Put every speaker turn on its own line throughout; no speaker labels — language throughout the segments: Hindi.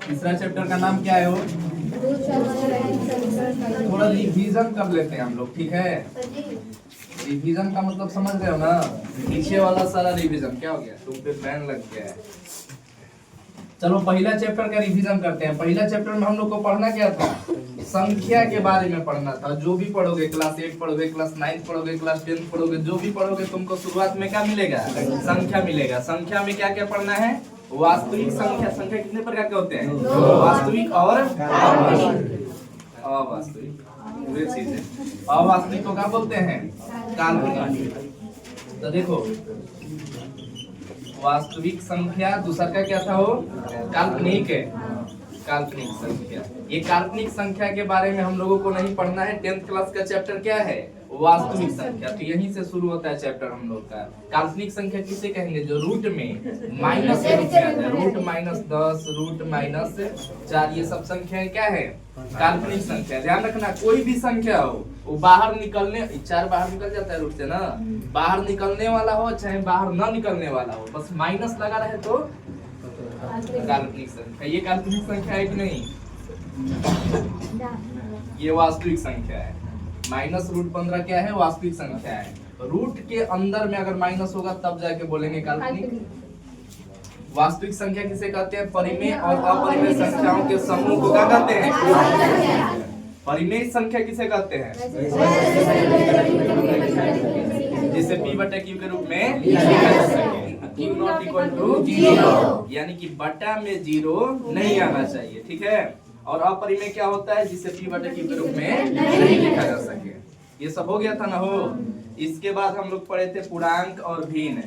तीसरा चैप्टर का नाम क्या है वो? थोड़ा रिवीजन कर लेते हैं हम लोग, ठीक है। रिवीजन का मतलब समझ रहे हो ना, पीछे वाला सारा रिवीजन। क्या हो गया, तुम पे बैन लग गया है। चलो पहला चैप्टर का रिवीजन करते हैं। पहला चैप्टर में हम लोग को पढ़ना क्या था? संख्या के बारे में पढ़ना था। जो भी पढ़ोगे, क्लास 8 पढ़ोगे, क्लास 9 पढ़ोगे, क्लास 10 पढ़ोगे, जो भी पढ़ोगे तुमको शुरुआत में क्या मिलेगा? संख्या मिलेगा। संख्या में क्या क्या पढ़ना है? वास्तविक संख्या। संख्या कितने प्रकार के होते हैं? वास्तविक और अवास्तविक, पूरे चीज है। अवास्तविक को क्या बोलते हैं? काल्पनिक। तो देखो, वास्तविक संख्या, दूसरा का क्या था वो? काल्पनिक है। काल्पनिक संख्या, ये काल्पनिक संख्या के बारे में हम लोगों को नहीं पढ़ना है। 10th क्लास का चैप्टर क्या है? वास्तविक संख्या। तो यहीं से शुरू होता है चैप्टर हम लोग का। काल्पनिक संख्या किसे कहेंगे? जो रूट में माइनस के रूप में आता है। रूट -10, रूट -4, ये सब संख्याएं क्या है? काल्पनिक संख्या। ध्यान रखना, कोई भी संख्या हो, वो बाहर निकलने, 4 बाहर निकल जाता है रूट से ना, बाहर निकलने वाला हो चाहे बाहर न निकलने वाला हो, बस माइनस लगा रहे तो काल्पनिक संख्या। ये काल्पनिक संख्या है कि नहीं? ये वास्तविक संख्या है। -√15 क्या है? वास्तविक संख्या है। रूट के अंदर में अगर माइनस होगा तब जाके बोलेंगे काल्पनिक। वास्तविक संख्या किसे कहते हैं? परिमेय और अपरिमेय संख्याओं के समूह को क्या कहते हैं? परिमेय संख्या किसे कहते हैं? जिसे p/q के रूप में लिखा जा सके। q नॉट इक्वल टू 0, यानी कि बटा में 0 नहीं आना चाहिए, ठीक है। और अपरिमेय क्या होता है? जिसे p/q के रूप में नहीं लिखा जा सके। ये सब हो गया था ना हो। इसके बाद हम लोग पढ़े थे पूर्णांक और भिन्न।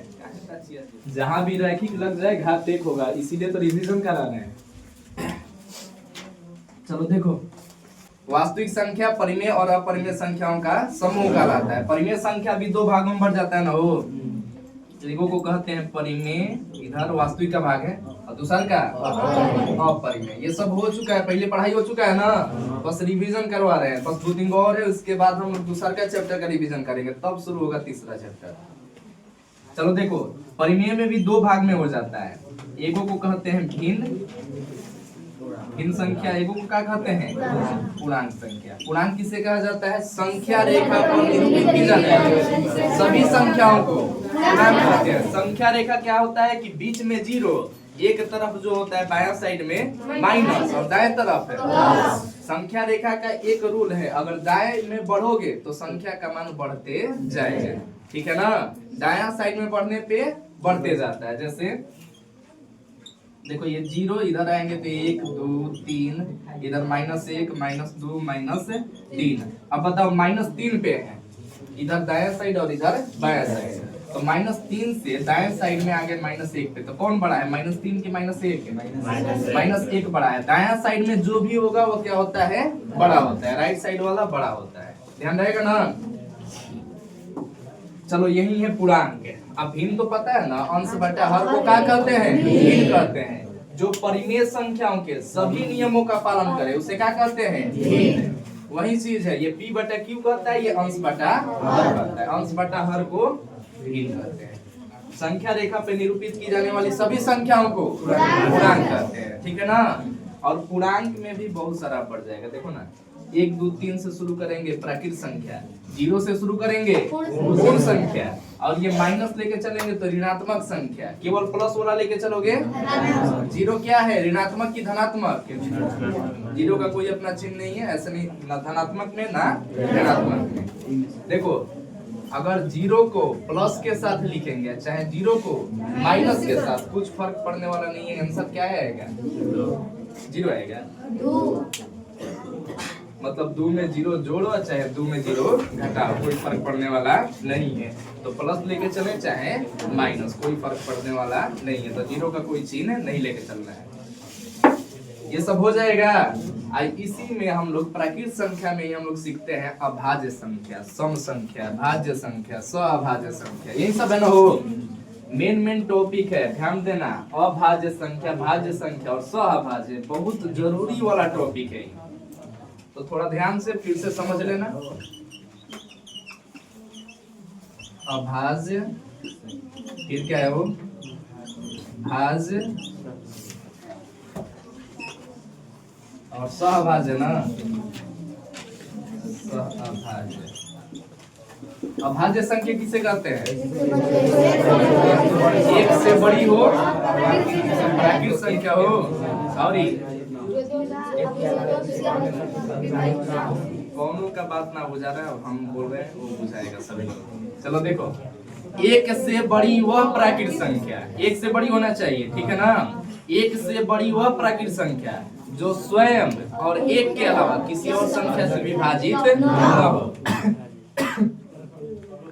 जहां भी रैखिक लग जाए घात एक होगा, इसीलिए तो रिवीजन कराना है। चलो देखो, वास्तविक संख्या परिमेय और अपरिमेय संख्याओं का समूह कहलाता है। परिमेय संख्या भी 2 भागों में बढ़ जाता है ना हो। एगो को कहते हैं परिमेय, इधर वास्तविक का भाग है, और दूसरा का अपरिमेय। ये सब हो चुका है, पहले पढ़ाई हो चुका है ना, बस रिवीजन करवा रहे हैं। बस 2-3 और है, उसके बाद हम लोग दूसरा का चैप्टर का रिवीजन करेंगे, तब शुरू होगा तीसरा चैप्टर। चलो देखो, परिमेय में भी 2 भाग में हो जाता है। एगो को कहते हैं भिन्न, भिन्न संख्या। एगो को क्या कहते हैं? पूर्णांक संख्या। पूर्णांक किसे कहा जाता है? संख्या रेखा पर निरूपित की जाने वाली सभी संख्याओं को पूर्णांक कहते हैं। संख्या रेखा क्या होता है कि बीच में 0, एक तरफ जो होता है बायां साइड में माइनस और दाएं तरफ है प्लस। संख्या रेखा का एक रूल है, अगर दाएं में बढ़ोगे तो संख्या का मान बढ़ते जाएगा, ठीक है ना। दायां साइड में बढ़ने पे बढ़ते जाता है। जैसे देखो, ये 0 इधर आएंगे तो 1 2 3, इधर -1 -2 -3। अब बताओ, -3 पे है, इधर दायां साइड और इधर बायां साइड, तो -3 से दाएं साइड में आ गए -1 पे, तो कौन बड़ा है? -3 की -1 -1 बड़ा है। दायां साइड में जो भी होगा वो क्या होता है? बड़ा होता है। राइट साइड वाला बड़ा होता है, ध्यान रहेगा ना। चलो यही है पूर्णांक। अब भिन्न तो पता है ना, अंश बटा हर को क्या कहते हैं? भिन्न कहते हैं। जो परिमेय संख्याओं के सभी नियमों का पालन करे उसे क्या कहते हैं? भिन्न। वही चीज है, ये p/q कहता है, ये अंश बटा हर कहता है। अंश बटा हर को भिन्न कहते हैं। संख्या रेखा पे निरूपित की जाने वाली सभी संख्याओं को पूर्णांक कहते हैं, ठीक है ना। और पूर्णांक में भी बहुत सारा पड़ जाएगा। देखो ना, 1 2 3 से शुरू करेंगे प्राकृत संख्या, 0 से शुरू करेंगे पूर्ण संख्या, और ये माइनस लेके चलेंगे तो ऋणात्मक संख्या। केवल प्लस वाला लेके चलोगे 0 क्या है? ऋणात्मक की धनात्मक? 0 का कोई अपना चिन्ह नहीं है, ऐसे नहीं, ना धनात्मक में ना ऋणात्मक में। देखो, अगर 0 को प्लस के साथ लिखेंगे चाहे 0 को माइनस के साथ, कुछ फर्क पड़ने वाला नहीं है। आंसर क्या आएगा? 0 आएगा। मतलब 2 में 0 जोड़ो चाहे 2 में 0 घटाओ, कोई फर्क पड़ने वाला नहीं है। तो प्लस लेके चले चाहे माइनस, कोई फर्क पड़ने वाला नहीं है। तो 0 का कोई चिन्ह नहीं लेके चलना है। ये सब हो जाएगा। इसी में हम लोग प्राकृत संख्या में ही हम लोग सीखते हैं अभाज्य संख्या, सम संख्या, भाज्य संख्या, सअभाज्य संख्या, यही सब है ना हो। मेन टॉपिक है, ध्यान देना। अभाज्य संख्या, भाज्य संख्या और सअभाज्य बहुत जरूरी वाला टॉपिक है, तो थोड़ा ध्यान से फिर से समझ लेना। अभाज्य, फिर क्या है वो? भाज्य और सहअभाज्य ना, सहअभाज्य। अभाज्य संख्या किसे कहते हैं? एक से बड़ी हो, प्राकृत संख्या हो, और कौनों का बात ना बुझा रहा है, हम बोल रहे हैं वो बुझाएगा सभी लोग। चलो देखो, एक से बड़ी वह प्राकृत संख्या, एक से बड़ी होना चाहिए, ठीक है ना। एक से बड़ी वह प्राकृत संख्या जो स्वयं और एक के अलावा किसी और संख्या से विभाजित न हो।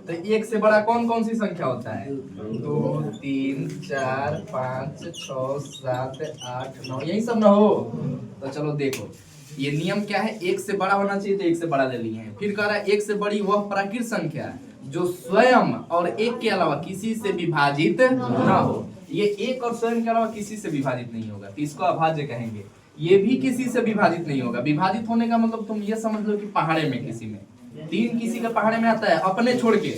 तो एक से बड़ा कौन कौन सी संख्या होता है? 2, 3, 4, 5, 6, 7, 8, 9, यही सब ना हो। तो चलो देखो, ये नियम क्या है? एक से बड़ा होना चाहिए, तो एक से बड़ा ले लिए हैं। फिर कह रहा है एक से बड़ी वह प्राकृत संख्या जो स्वयं और एक के अलावा किसी से विभाजित ना हो। ये एक और स्वयं के अलावा किसी से विभाजित नहीं होगा, तो इसको अभाज्य कहेंगे। ये भी किसी से विभाजित नहीं होगा। विभाजित होने का मतलब तुम ये समझ लो कि पहाड़े में किसी में 3 किसी के पहाड़े में आता है, अपने छोड़ के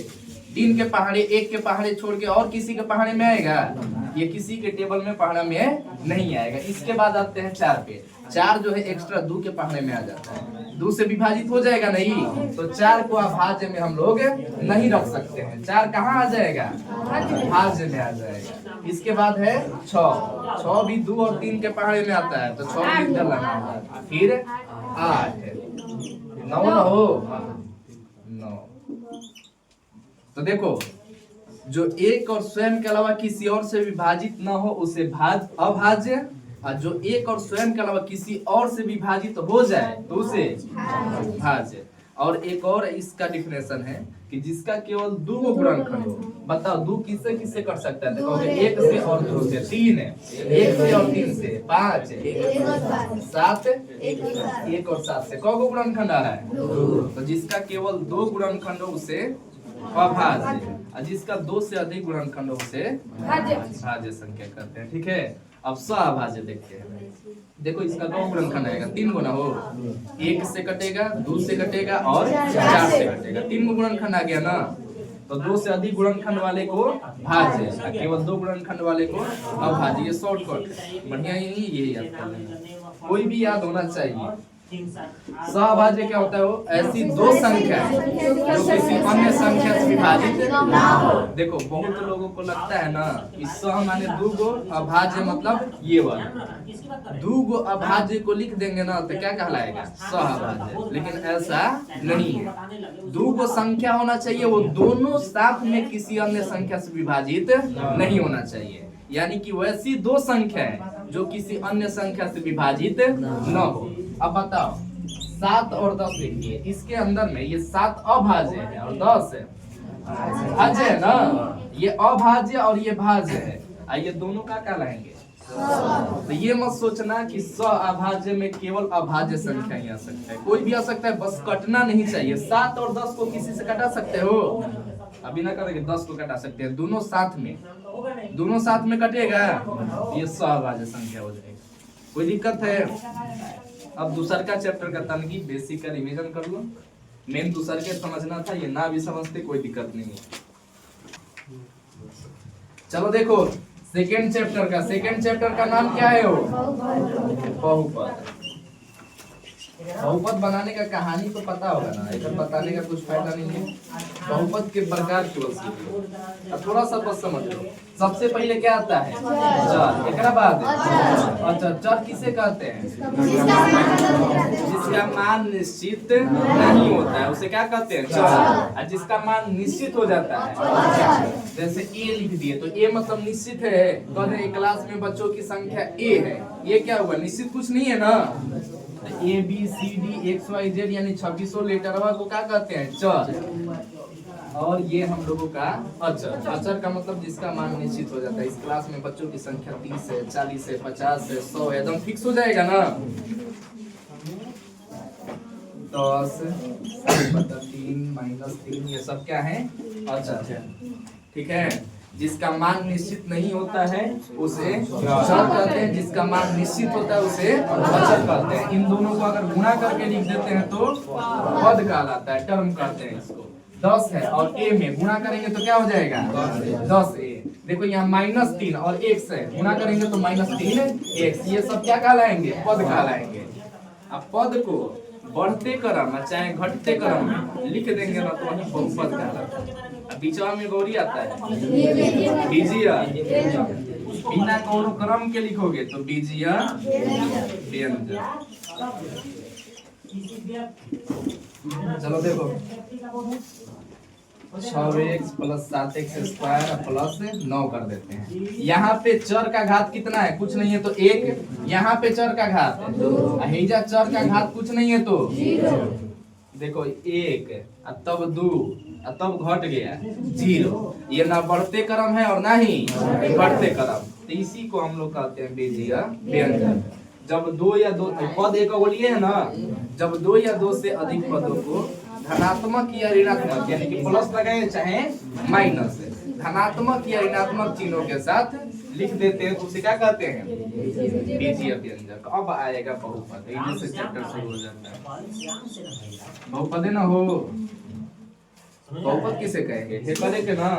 3 के पहाड़े, 1 के पहाड़े छोड़ के और किसी के पहाड़े में आएगा? ये किसी के टेबल में पहाड़ा में नहीं आएगा। इसके बाद आते हैं 4 पे। 4 जो है एक्स्ट्रा 2 के पहाड़े में आ जाता है, 2 से विभाजित हो जाएगा नहीं, तो 4 को अभाज्य में हम लोग नहीं रख सकते हैं। 4 कहाँ आ जाएगा? अभाज्य में आ जाएगा। इसके बाद है 6। 6 भी 2 और 3 के पहाड़े में आता है, तो 6 भी इधर लगाना होगा। फिर 8, 9 ना हो 9। तो देखो, जो एक और स्वयं के अलावा किसी और से विभाजित ना हो उसे अभाज्य, और जो एक और स्वयं के अलावा किसी और से विभाजित हो जाए तो उसे भाज्य। और एक और इसका डिफिनेशन है कि जिसका केवल 2 गुणनखंड हो। बताओ 2 किससे किससे कर सकता है? देखोगे 1 से और 2 से, 3 है, 1 से और 3 से, 5 है, 7, 1 और 7 से कौन गुणनखंड आ रहा है? 2। तो जिसका केवल 2 गुणनखंड हो उसे अभाज्य, और जिसका 2 से अधिक गुणनखंड हो उसे भाज्य संख्या करते हैं। ठीक है, अब सहअभाज्य देखते हैं। देखो इसका 2 गुणनखंड आएगा, 3 गुना हो, 1 से कटेगा, 2 से कटेगा और 4 से कटेगा। 3 गुणनखंड आ गया ना, तो 2 से अधिक गुणनखंड वाले को भाज्य, केवल 2 गुणनखंड वाले को अभाज्य। ये शॉर्टकट बढ़िया ही नहीं, यही याद कर लेना, कोई भी याद होना चाहिए। सहअभाज्य क्या होता है? वो ऐसी 2 संख्या जो किसी अन्य संख्या से विभाजित ना हो। देखो बहुत लोगों को लगता है ना कि सह माने 2 गो, अभाज्य मतलब ये वाला 2 गो अभाज्य को लिख देंगे ना तो क्या कहलाएगा? सहअभाज्य। लेकिन ऐसा नहीं है। 2 गो संख्या होना चाहिए, वो दोनों साथ में किसी अन्य संख्या से विभाजित नहीं होना चाहिए। यानी कि वैसी 2 संख्या है जो किसी अन्य संख्या से विभाजित न हो। अब बताओ 7 और 10 देखिए, इसके अंदर में ये 7 अभाज्य है और 10 भाज्य है ना। ये अभाज्य और ये भाज्य है, ये दोनों का क्या लाएंगे? तो ये मत सोचना कि सहअभाज्य में केवल अभाज्य संख्या ही आ सकता है, कोई भी आ सकता है, बस कटना नहीं चाहिए। 7 और 10 को किसी से कटा सकते हो? अभी ना करेंगे, 10 को कटा सकते हैं, दोनों साथ में कटेगा, ये सहअभाज्य संख्या हो जाएगी। कोई दिक्कत है? अब दूसर का चैप्टर का तनकी बेसिक का रिवीजन कर लो। मेन दूसर के समझना था, ये ना भी समझते कोई दिक्कत नहीं है। चलो देखो सेकेंड चैप्टर का नाम क्या है? बहुपद। बहुपद बनाने का कहानी तो पता होगा ना, इधर बताने का कुछ फायदा नहीं है। बहुपद के प्रकार केवल सीख लो, थोड़ा सा बस समझ लो। सबसे पहले क्या आता है? चर। एक बाद अच्छा, चर किसे कहते हैं? जिसका मान निश्चित नहीं होता है उसे क्या कहते हैं? चर। और जिसका मान निश्चित हो जाता है, जैसे ए लिख दिए तो ए मतलब निश्चित है। कहते क्लास में बच्चों की संख्या ए है, ये क्या हुआ? निश्चित कुछ नहीं है ना। A B C D X Y Z यानी 2600 लेटर को क्या कहते हैं? चर। और ये हम लोगों का अचर। अचर का मतलब जिसका मान निश्चित हो जाता है। इस क्लास में बच्चों की संख्या 30 है, 40 है, 50 है, 100 है, एकदम फिक्स हो जाएगा ना। 10 -3 -3 ये सब क्या है? अचर। ठीक है, जिसका मान निश्चित नहीं होता है उसे चर कहते हैं, जिसका मान निश्चित होता है उसे अचर कहते हैं। इन दोनों को अगर गुणा करके लिख देते हैं तो पद कहलाता है, टर्म कहते हैं इसको। 10 है और a में गुणा करेंगे तो क्या हो जाएगा? 10a। देखो यहाँ -3 और x है, गुणा करेंगे तो -3x। ये सब क्या कहलाएंगे? पद कहलाएंगे। अब पद को बढ़ते क्रम चाहे घटते क्रम में लिख देंगे ना तो वही बहुपद कहलाता है। अब बीचवा में गौरी आता है बीजीय, बिना कौनो क्रम के लिखोगे तो बीजीय व्यंजन। चलो देखो 6x + 7x² + 9 कर देते हैं। यहाँ पे चर का घात कितना है? कुछ नहीं है तो 1। यहाँ पे चर का घात है 2। हेजा चर का घात कुछ नहीं है तो 0। देखो 1 तब 2 तब घट गया 0। ये ना बढ़ते क्रम है और ना ही घटते क्रम, तो इसी को हम लोग कहते हैं बीजीय व्यंजन। जब 2 या 2 पद एक बोलिए है ना, जब 2 या 2 से अधिक पदों को धनात्मक या ऋणात्मक यानी कि प्लस लगाए चाहे माइनस, धनात्मक या ऋणात्मक चिन्हों के साथ लिख देते हैं तो उसे क्या कहते हैं? बीजीय व्यंजक। अब आएगा बहुपद, इधर से चैप्टर शुरू हो जाता है। बहुपद है ना हो, बहुपद किसे कहेंगे? हे करे के ना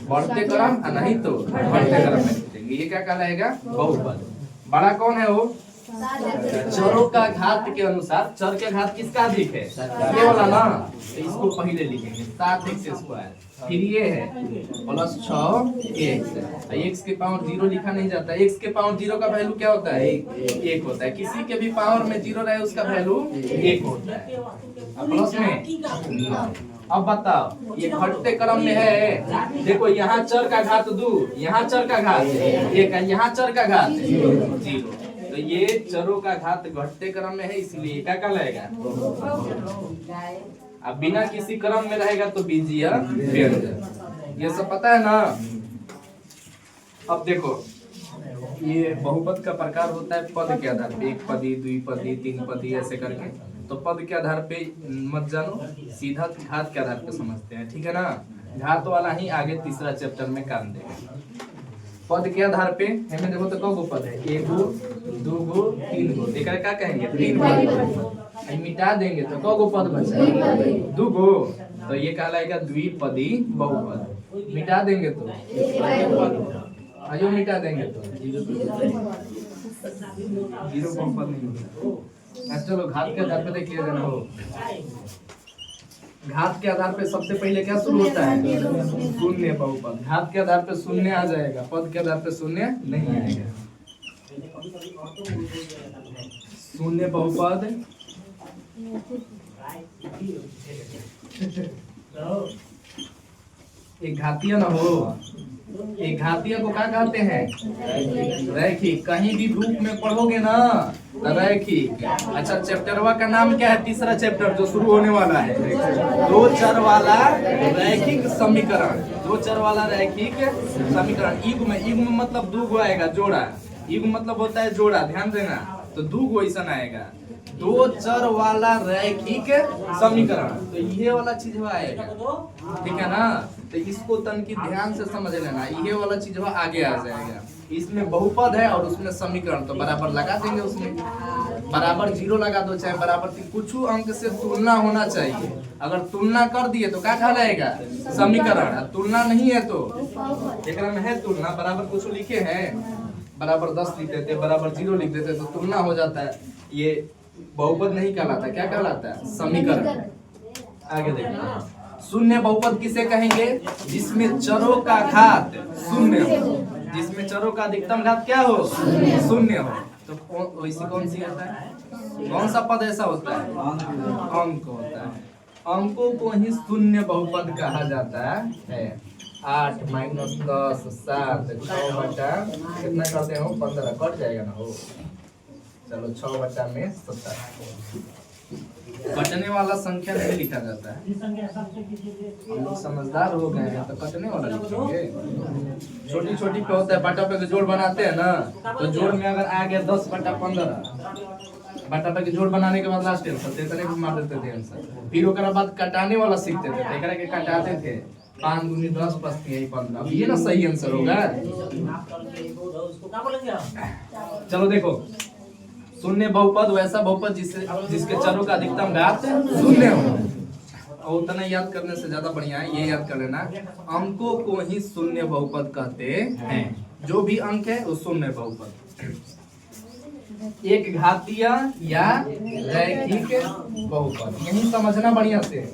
बढ़ते क्रम नहीं तो घटते क्रम में लिखेंगे, ये क्या कहलाएगा? बहुपद। बड़ा कौन है वो? चरों का घात के अनुसार। चर के घात किसका अधिक है? ये वाला ना, तो इसको पहले लिखेंगे 7x²। फिर ये है + 6x। x के पावर 0 लिखा नहीं जाता। x के पावर 0 का वैल्यू क्या होता है? 1 होता है। किसी के भी पावर में 0 रहे उसका वैल्यू 1 होता है। अब प्लस में अब बताओ ये घटते क्रम में है। देखो यहाँ चर का घात 2, यहाँ चर का घात 1, यहाँ चर का घात 0, तो ये चरों का घात घटते क्रम में है, इसलिए क्या कहलाएगा? अब बिना किसी क्रम में रहेगा तो बीजीय व्यंजन। ये सब पता है ना? अब देखो ये बहुपद का प्रकार होता है पद के आधार पे, 1 पदी, 2 पदी, 3 पदी ऐसे करके। तो पद के आधार पे मत जानो, सीधा घात के आधार पे समझते हैं, ठीक है ना? घात वाला ही आगे तीसरा चैप्टर में काम देगा। पद के आधार पे हमें देखो तो कौ पद है? 1 गो, 2 गो, 3 गो। देखकर क्या कहेंगे? 3 पद। मिटा देंगे तो कौ पद बचा? 2 गो, तो ये कहलाएगा द्विपदी बहुपद। मिटा देंगे तो आयो मिटा देंगे तो 0 बहुपद नहीं होता। चलो घात के आधार पे देखिए देना हो। घात के आधार पे सबसे पहले क्या शुरू होता है? शून्य बहुपद। घात के आधार पे शून्य आ जाएगा, पद के आधार पे शून्य नहीं आएगा। शून्य बहुपद एक घातीय ना हो, एक घातीय को क्या कहते हैं? रैखिक। कहीं भी रूप में पढ़ोगे ना रैखिक। अच्छा चैप्टरवा का नाम क्या है? तीसरा चैप्टर जो शुरू होने वाला है, 2 चर वाला रैखिक समीकरण। 2 चर वाला रैखिक समीकरण। युग्म मतलब 2 गो आएगा, जोड़ा। युग्म मतलब होता है जोड़ा, ध्यान देना। तो 2 गो ऐसा आएगा, 2 चर वाला रैखिक समीकरण। तो ये वाला चीज आएगा, ठीक है ना? तो इसको तनकी ध्यान से समझ लेना, ये वाला चीज आगे आ जाएगा। इसमें बहुपद है और उसमें समीकरण, तो बराबर लगा देंगे। उसमें बराबर 0 लगा दो, चाहे बराबर कुछ अंक से तुलना होना चाहिए। अगर तुलना कर दिए तो क्या कहलाएगा? समीकरण। तुलना नहीं है तो एक में है तुलना, बराबर कुछ लिखे हैं, बराबर 10 लिख देते, बराबर 0 लिख देते तो तुलना हो जाता है। ये बहुपद नहीं कहलाता, क्या कहलाता है? समीकरण। आगे देखिए, शून्य बहुपद किसे कहेंगे? जिसमें चरों का घात शून्य हो, जिसमें चरों का अधिकतम घात क्या हो? शून्य हो। तो वैसे कौन सी होता है? कौन सा पद ऐसा होता है? अंक होता है। अंकों को ही शून्य बहुपद कहा जाता है। 8 - 10 7 6 बटा कितना करते हो? 15 कट जाएगा ना हो। चलो 6 बटा में 17। कटने वाला संख्या नहीं लिखा जाता है। हम लोग समझदार हो गए हैं तो कटने वाला लिखेंगे। छोटी छोटी पे होता है, बटा पे जोड़ बनाते हैं ना, तो जोड़ में अगर आ गया 10 बटा 15, बटा पे जोड़ बनाने के बाद लास्ट आंसर इतने भी मार देते थे आंसर। फिर ओकरा बाद कटाने वाला सीखते थे, एकरा के कटाते थे। 5 दूनी 10 + 3 15। अब ये ना सही आंसर होगा। चलो देखो, शून्य बहुपद वैसा बहुपद जिसके चरों का अधिकतम घात शून्य हो। और उतना याद करने से ज्यादा बढ़िया है ये याद कर लेना, अंकों को ही शून्य बहुपद कहते हैं। जो भी अंक है वो शून्य बहुपद। एक घातीय या रैखिक बहुपद, यही समझना बढ़िया से।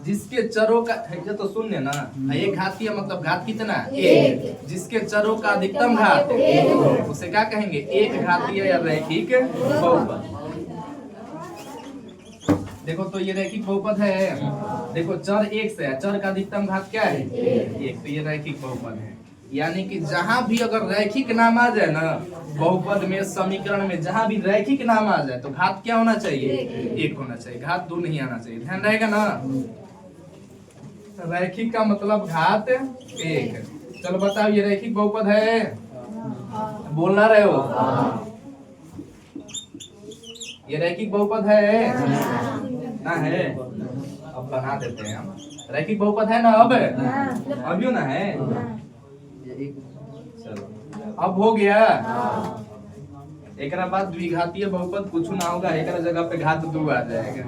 जिसके चरों का ये तो शून्य ना, एक घातीय मतलब घात कितना एक, जिसके चरों का अधिकतम घात उसे क्या कहेंगे एक घातीय या रैखिक बहुपद। देखो तो ये रैखिक बहुपद है, देखो चर एक से है, चर का अधिकतम घात क्या है एक, तो ये रैखिक बहुपद है। यानी कि जहां भी अगर रैखिक नाम आ जाए ना बहुपद में, समीकरण में जहां भी रैखिक नाम आ जाए तो घात क्या होना चाहिए एक होना चाहिए, घात 2 नहीं आना चाहिए, ध्यान रहेगा ना। रैखिक का मतलब घात 1। चलो बताओ ये रैखिक बहुपद है, बोलना रहे हो, ये रैखिक बहुपद है ना है, अब बना देते हैं हम। रैखिक बहुपद है ना अब, अभी ना है, चलो अब हो गया। एक बाद द्विघातीय बहुपद कुछ ना होगा, एक जगह पे घात 2 आ जाएगा।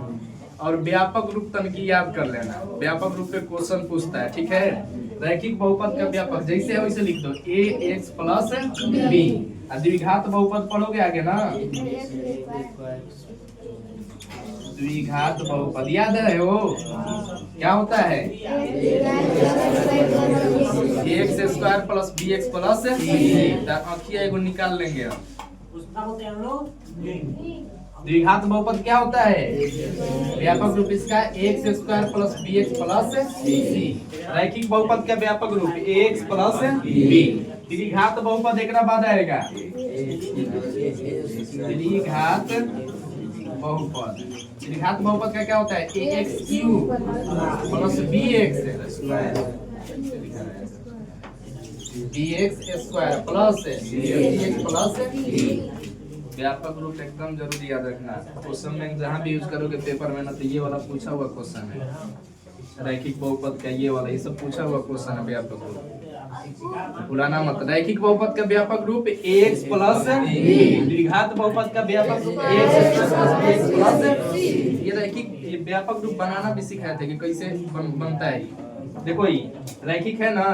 और व्यापक रूप तनकी याद कर लेना, व्यापक रूप पे क्वेश्चन पूछता है, ठीक है। रैखिक बहुपद का व्यापक जैसे है वैसे लिख दो, ax प्लस b। द्विघात बहुपद पढ़ोगे आगे ना, द्विघात बहुपद याद है वो क्या होता है, ax square plus bx plus c। अखिया एगो निकाल लेंगे। द्विघात बहुपद क्या होता है, व्यापक रूप इसका x square plus b x plus c. रैखिक बहुपद का व्यापक रूप एक्स प्लस बी। द्विघात बहुपद एक बाद आएगा, द्विघात बहुपद। द्विघात बहुपद का क्या होता है, x cube plus b x square, b x square plus c x plus. व्यापक रूप एकदम जरूरी याद रखना, क्वेश्चन में जहां भी यूज करोगे पेपर में ना, तो ये वाला पूछा हुआ क्वेश्चन है। रैखिक बहुपद का ये वाला, ये सब पूछा हुआ क्वेश्चन है व्यापक रूप। पुराना मत, रैखिक बहुपद का व्यापक रूप x प्लस द्विघात बहुपद का व्यापक रूप x प्लस। ये रैखिक व्यापक रूप बनाना भी सिखाए थे कि कैसे बनता है। देखो ये रैखिक है ना,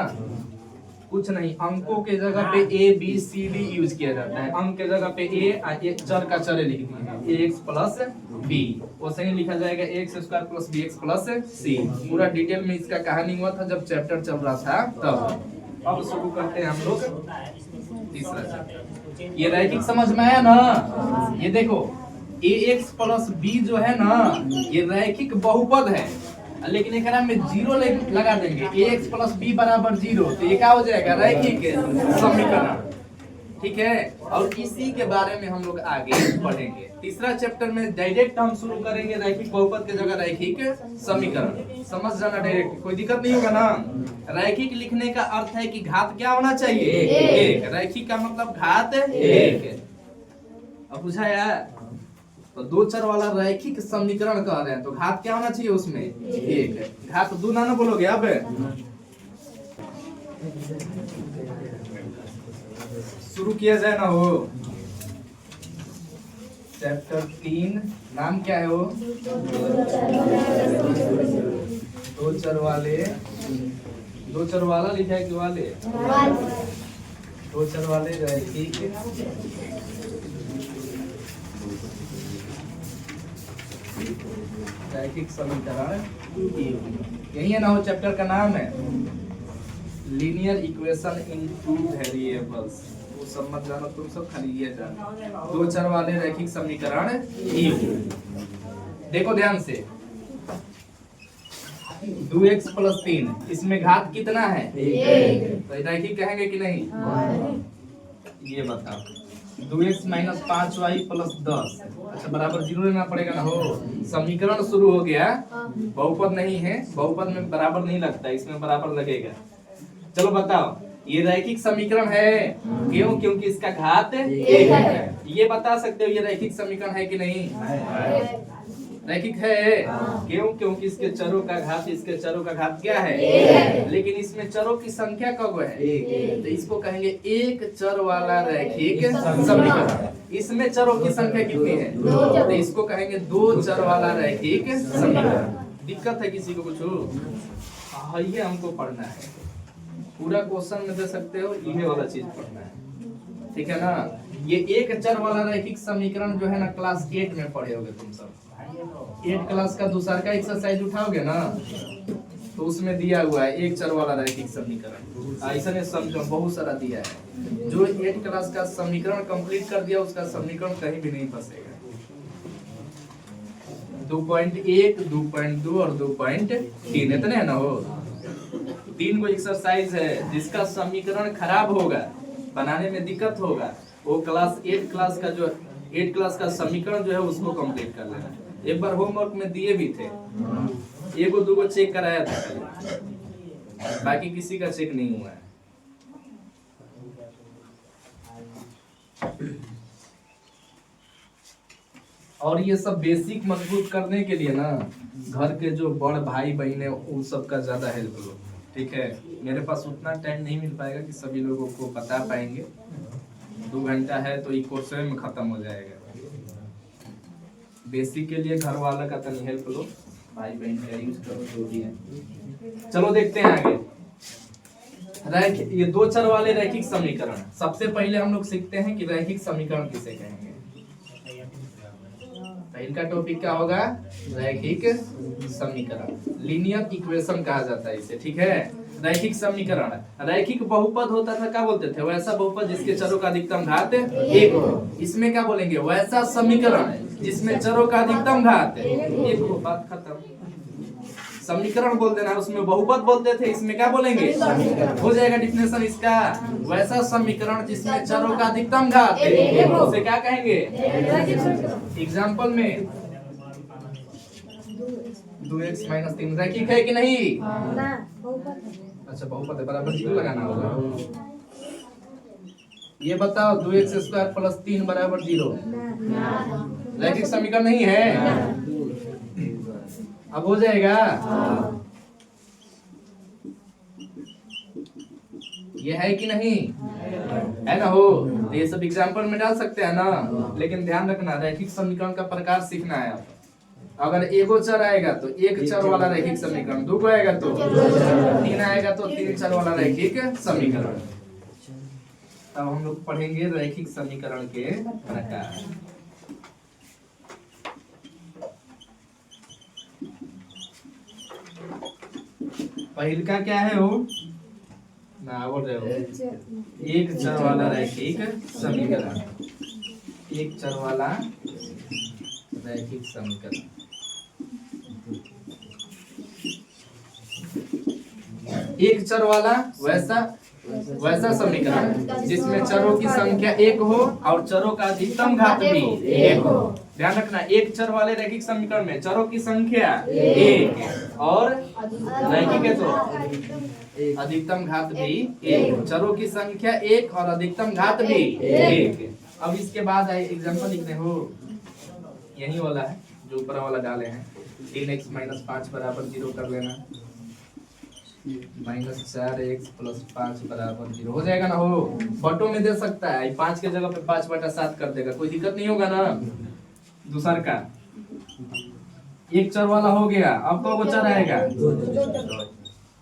कुछ नहीं, अंकों के जगह पे a b c d use किया जाता है। अंक के जगह पे a और एक चर का चर लिख दिए x प्लस b, वो सही लिखा जाएगा x square plus bx plus c। पूरा डिटेल में इसका कहानी हुआ था जब चैप्टर चल रहा था तब। अब शुरू करते हैं हम लोग तीसरा चैप्टर। ये रैखिक समझ में आया ना, ये देखो ax प्लस b जो है ना ये रैखिक बहुपद है, लेकिन एक में 0 लगा देंगे, ax प्लस b बराबर 0, तो ये क्या हो जाएगा रैखिक समीकरण, ठीक है। और इसी के बारे में हम लोग आगे पढ़ेंगे। तीसरा चैप्टर में डायरेक्ट हम शुरू करेंगे रैखिक बहुपद के जगह रैखिक समीकरण। समझ जाना डायरेक्ट, कोई दिक्कत नहीं होगा ना। रैखिक लिखने का अर्थ है कि घात क्या होना चाहिए एक, रैखिक का मतलब घात एक। अब बुझाया, तो 2 चर वाला रैखिक समीकरण कह रहे हैं, तो घात क्या होना चाहिए उसमें एक। घात 2 ना बोलोगे अब, शुरू किया जाए ना। हो चैप्टर 3 नाम क्या है वो, 2 चर वाले, 2 चर वाला लिखा है कि वाले, 2 चर वाले रैखिक रैखिक समीकरण, यही है ना वो चैप्टर का नाम है, लीनियर इक्वेशन इन 2 वेरिएबल्स। वो सब मत जानो तुम सब, खाली ये जानो 2 चर वाले रैखिक समीकरण। देखो ध्यान से, 2x प्लस 3, इसमें घात कितना है तो रैखिक कहेंगे कि नहीं, ये बताओ। 2x माइनस 5y प्लस 10, अच्छा बराबर 0 लेना पड़ेगा ना। हो समीकरण शुरू हो गया, बहुपद नहीं है, बहुपद में बराबर नहीं लगता, इसमें बराबर लगेगा। चलो बताओ ये रैखिक समीकरण है, क्यों, क्योंकि इसका घात 1 है। ये बता सकते हो ये रैखिक समीकरण है कि नहीं, रैखिक है, क्यों, क्योंकि इसके चरों का घात इसके चरों का घात क्या है, लेकिन इसमें चरों की संख्या कब है, तो इसको कहेंगे एक चर वाला रैखिक समीकरण। इसमें चरों की संख्या कितनी है, तो इसको कहेंगे 2 चर वाला रैखिक समीकरण। दिक्कत है किसी को कुछ, ये हमको पढ़ना है, पूरा क्वेश्चन में दे सकते हो, ये वाला चीज पढ़ना है, ठीक है ना। ये एक चर वाला रैखिक समीकरण जो है ना क्लास 8 में पढ़े होगे तुम सब। 8 क्लास का दूसरा का एक्सरसाइज उठाओगे ना तो उसमें दिया हुआ है एक चर वाला रैखिक समीकरण। ऐसा ने समझो बहुत सारा दिया है। जो 8 क्लास का समीकरण कंप्लीट कर दिया उसका समीकरण कहीं भी नहीं फंसेगा। 2.1, 2.2 और 2.3 इतने है ना हो। 3 को एक्सरसाइज है जिसका समीकरण खराब होगा, बनाने में दिक्कत होगा, वो क्लास 8 क्लास का जो 8 क्लास का समीकरण जो है उसको कंप्लीट कर लेना। एक बार होमवर्क में दिए भी थे, एक दो को चेक कराया था, बाकी किसी का चेक नहीं हुआ है। और ये सब बेसिक मजबूत करने के लिए ना घर के जो बड़ भाई बहन है उन सब का ज्यादा हेल्प लो, ठीक है। मेरे पास उतना टाइम नहीं मिल पाएगा कि सभी लोगों को बता पाएंगे। 2 घंटा है तो ये कोर्स में खत्म हो जाएगा। बेसिक के लिए घर वाला का तनी हेल्प लो, भाई बहन का यूज करो जो भी है। चलो देखते हैं आगे। ये 2 चर वाले रैखिक समीकरण। सबसे पहले हम लोग सीखते हैं कि रैखिक समीकरण किसे कहेंगे। पहला टॉपिक क्या होगा? रैखिक समीकरण, लीनियर इक्वेशन कहा जाता है इसे, ठीक है। रैखिक समीकरण, रैखिक बहुपद होता था, क्या बोलते थे? वैसा बहुपद जिसके चरों का अधिकतम घात 1 हो। इसमें क्या बोलेंगे? वैसा समीकरण जिसमें चरों का अधिकतम घात 1 हो। बात खत्म। समीकरण बोल देना, उसमें बहुपद बोलते थे, इसमें क्या बोलेंगे? हो जाएगा डिफिनेशन इसका। वैसा समीकरण जिसमें चरों का अधिकतम घात 1 हो, उसे क्या कहेंगे? एग्जाम्पल में 2x - 3 रैखिक है कि नहीं? अच्छा बहुपद है, बराबर 0 लगाना होगा। ये बताओ 2x² + 3 = 0 रैखिक समीकरण नहीं है? अब हो जाएगा। ये है कि नहीं? है ना हो। तो ये सब एग्जाम्पल में डाल सकते हैं ना, लेकिन ध्यान रखना रैखिक समीकरण का प्रकार सीखना है। अगर एगो चर आएगा तो एक चर वाला रैखिक समीकरण, 2 को आएगा तो 3 आएगा तो 3 चर वाला रैखिक समीकरण। तब हम लोग पढ़ेंगे रैखिक समीकरण के प्रकार। पहला क्या है हो ना, बोल रहे हो एक चर वाला रैखिक समीकरण। एक चर वाला रैखिक समीकरण, एक चर वाला वैसा समीकरण जिसमें चरों की संख्या 1 हो और चरों का अधिकतम घात भी 1 हो। ध्यान रखना, एक चर वाले रैखिक समीकरण में चरों की संख्या 1 और रैखिक है तो अधिकतम घात भी 1। चरों की संख्या 1 और अधिकतम घात भी 1। अब इसके बाद एग्जांपल लिखते हो, यही वाला है जो ऊपर वाला डाले हैं। 3x - 5 = 0 कर लेना, -4x + 5 = 0 हो जाएगा ना हो। बटों में दे सकता है, 5 के जगह पे 5/7 कर देगा, कोई दिक्कत नहीं होगा ना। दूसरा का एक चर वाला हो गया। अब तो चर आएगा,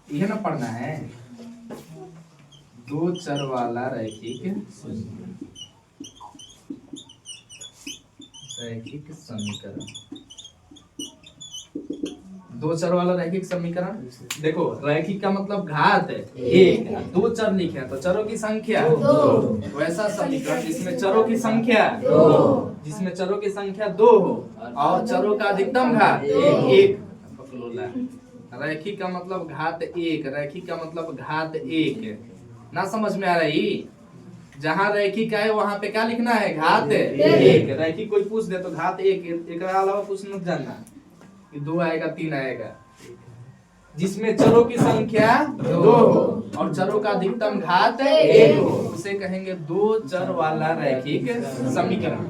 यह ना पढ़ना है। 2 चर वाला रैखिक समीकरण। 2 चर वाला रैखिक समीकरण। देखो रैखिक का मतलब घात है 1, 2 चर लिखे तो चरों की संख्या 2। वैसा समीकरण जिसमें चरों की संख्या 2 हो और चरों का अधिकतम घात 1। रैखिक का मतलब घात 1, रैखिक का मतलब घात 1 ना। समझ में आ रही? जहाँ रैखिक है वहां पे क्या लिखना है? घात 1। रैखिक कोई पूछ दे तो घात 1, एक अलावा कुछ मत जानना कि 2 आएगा 3 आएगा। जिसमें चरों की संख्या 2 हो और चरों का अधिकतम घात 1 हो, उसे कहेंगे 2 चर वाला रैखिक समीकरण।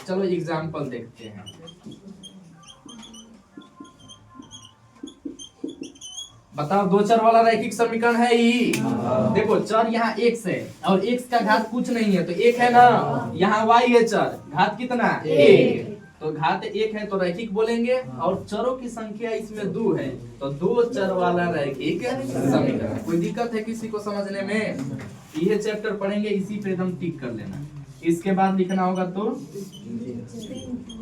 चलो एग्जाम्पल देखते हैं। बताओ 2 चर वाला रैखिक समीकरण है ही। देखो चर यहाँ x है और x का घात कुछ नहीं है तो 1 है ना। यहाँ y है चर, घात कितना? 1। तो घात 1 है तो रैखिक बोलेंगे और चरों की संख्या इसमें 2 है तो 2 चर वाला रैखिक समीकरण। कोई दिक्कत है किसी को समझने में? यह चैप्टर पढ़ेंगे, इसी पे एकदम टिक कर लेना। इसके बाद लिखना होगा तो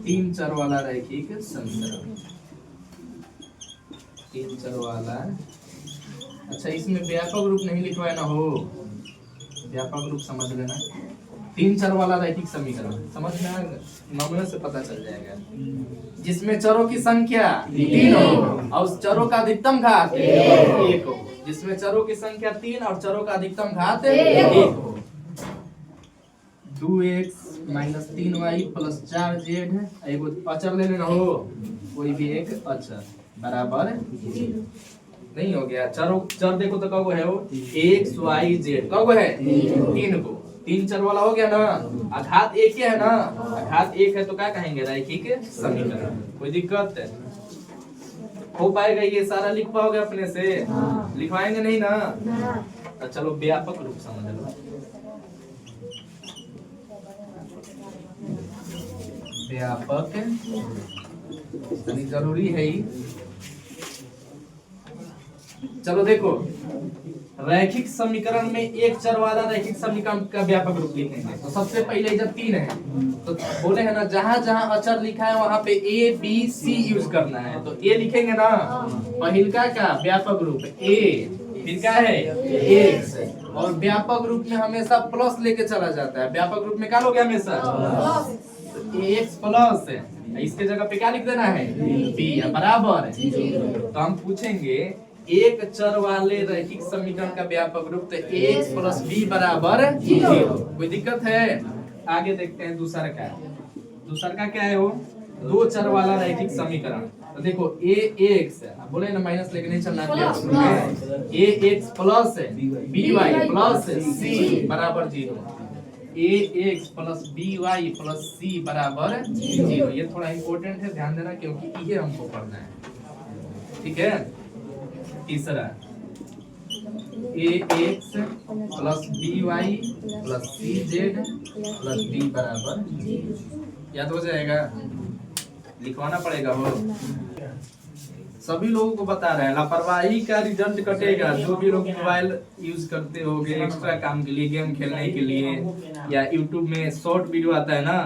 तीन चर वाला रैखिक समीकरण, तीन चर वाला। अच्छा इसमें व्यापक रूप नहीं लिखवाए ना हो, व्यापक रूप समझ लेना। तीन चर वाला रैखिक समीकरण समझ में आएगा, नंबर से पता चल जाएगा। जिसमें चरों की संख्या 3 हो और चरों का अधिकतम घात 1 हो। जिसमें चरों की संख्या 3 और चरों का अधिकतम घात 1 हो। 2x - 3y + 4z एगो अचर ले लेना हो, कोई भी एक अचर बराबर नहीं हो गया। चर देखो तो कब है वो x y z कब है 3 को, 3 चर वाला हो गया ना। अघात 1 है ना, अघात 1 है तो क्या कहेंगे रैखिक समीकरण। कोई दिक्कत हो पाएगा? ये सारा लिख पाओगे अपने से? लिखवाएंगे नहीं ना? तो चलो व्यापक रूप समझ लो। व्यापक जरूरी है ही। चलो देखो, रैखिक समीकरण में एक चर वाला रैखिक समीकरण का व्यापक रूप लिखेंगे। तो सबसे पहले जब 3 है तो बोले है ना, जहां जहां अचर लिखा है वहां पे A B C यूज करना है। तो A लिखेंगे ना, पहिलका का व्यापक रूप A, फिर क्या है x, और व्यापक रूप में हमेशा प्लस लेके चला जाता है। व्यापक रूप में क्या लोगे हमेशा x प्लस, इसके जगह पे क्या लिख देना है b बराबर। तो हम पूछेंगे एक चर वाले रैखिक समीकरण का व्यापक रूप तो x + b बराबर 0। कोई दिक्कत है? आगे देखते हैं दूसरा का। दूसरा का क्या है वो, दो चर वाला रैखिक समीकरण। तो देखो ax, बोले ना माइनस लेके नहीं चलना, ax + by + c बराबर 0। ax + by + c बराबर 0। ये थोड़ा इम्पोर्टेंट है, ध्यान देना, क्योंकि ये हमको पढ़ना है। ठीक है। तीसरा ax + by + cz + b बराबर 0। याद हो जाएगा? लिखवाना पड़ेगा हो। सभी लोगों को बता रहे हैं, लापरवाही का रिजल्ट कटेगा। जो भी लोग मोबाइल यूज करते होंगे एक्स्ट्रा काम के लिए, गेम खेलने के लिए, या यूट्यूब में शॉर्ट वीडियो आता है ना,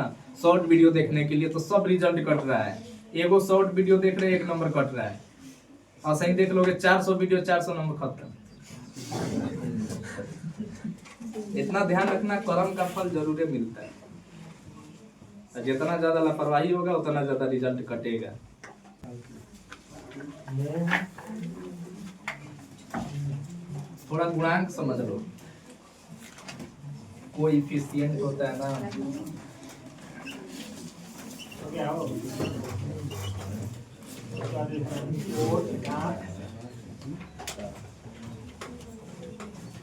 शॉर्ट वीडियो देखने के लिए, तो सब रिजल्ट कट रहा है। एगो शॉर्ट वीडियो देख रहे 1 नंबर कट रहा है, और सही देख लोगे 400 वीडियो 400 नंबर खत्म। इतना ध्यान रखना, कर्म का फल जरूर मिलता है। जितना ज्यादा लापरवाही होगा उतना ज्यादा रिजल्ट कटेगा। थोड़ा गुणांक समझ लो, कोएफिशिएंट होता है ना,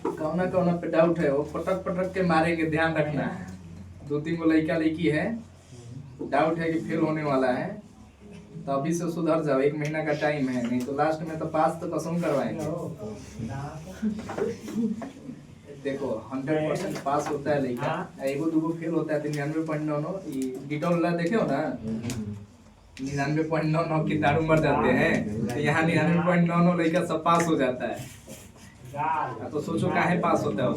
कौना पे डाउट है वो पटक पटक के मारेंगे, ध्यान रखना है। 2-3 गो लड़का लड़की है, डाउट है कि फेल होने वाला है, तो अभी से सुधर जाओ। 1 महीना का टाइम है, नहीं तो लास्ट में तो पास तो कसम करवाएंगे। देखो 100% पास होता है लड़का, एगो दूगो फेल होता है। 99.99 डिटॉल ला देखे हो ना, 99.99 कीटाणु मर जाते हैं, तो यहाँ 99.99 लड़का सब पास हो जाता है। तो सोचो काहे पास होता है?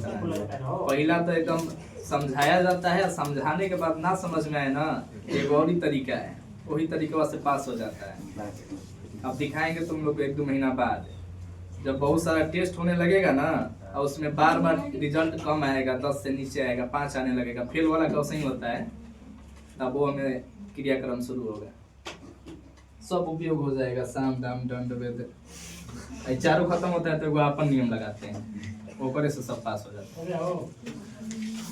पहला तो एकदम समझाया जाता है, समझाने के बाद ना समझ में आए ना, एक और ही तरीका है, वही तरीका से पास हो जाता है। अब दिखाएंगे तुम लोग को 1-2 महीना बाद, जब बहुत सारा टेस्ट होने लगेगा ना, और उसमें बार बार रिजल्ट कम आएगा, 10 से नीचे आएगा, 5 आने लगेगा, फेल वाला कैसे ही होता है, तब वो हमें क्रियाक्रम शुरू होगा, सब उपयोग हो जाएगा। साम दाम दंड वेद, चारों खत्म होता है तो अपन नियम लगाते हैं, ऊपर से सब पास हो जाता है।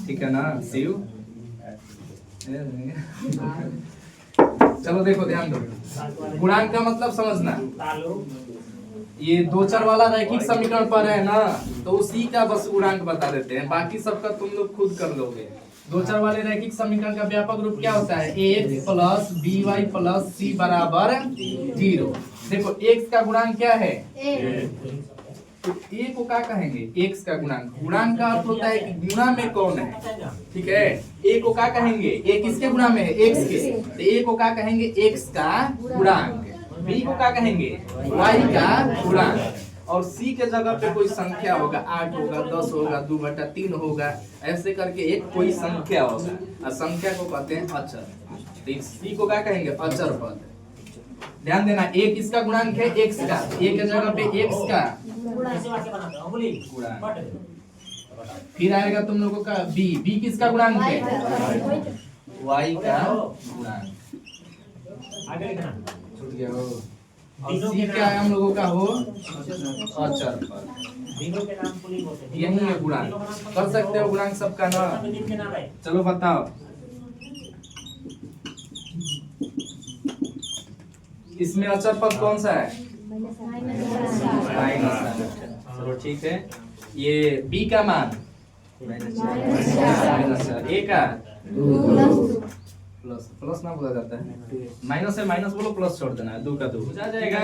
ठीक है ना शिव? चलो देखो, ध्यान दो, गुणांक का मतलब समझना। ये 2 चर वाला रैखिक समीकरण पर है ना, तो उसी का बस गुणांक बता देते हैं, बाकी सबका तुम लोग खुद कर लोगे। 2 चर वाले रैखिक समीकरण का व्यापक रूप क्या होता है? ax + by + c बराबर 0। देखो x का गुणांक क्या है? तो a को क्या कहेंगे? x का गुणांक। गुणांक का अर्थ होता है कि गुणा में कौन है, ठीक है। a को क्या कहेंगे? a किसके गुणा में है? x के। तो a को क्या कहेंगे? x का गुणांक। b को क्या कहेंगे? y का गुणांक। और सी के जगह पे कोई संख्या होगा, 8 होगा, 10 होगा, 2/3 होगा, ऐसे करके एक कोई संख्या होगा और संख्या को कहते हैं अचर। तो सी को क्या कहेंगे? अचर पद। ध्यान देना, एक इसका गुणांक है x का, a के जगह पे x का गुणांक। फिर आएगा तुम लोगों का b किसका गुणांक है? y का गुणांक। छूट गया हो। और c क्या है हम लोगों का? हो अचर पद। यही है गुणांक। कर सकते हो गुणांक सबका ना? चलो बताओ, इसमें अचर पद कौन सा है? माइनस। चलो ठीक है। ये b का मान माइनस, a का प्लस। प्लस ना बोला जाता है, माइनस है माइनस बोलो, प्लस छोड़ देना है, 2 का 2 हो जाएगा।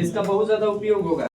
इसका बहुत ज्यादा उपयोग होगा।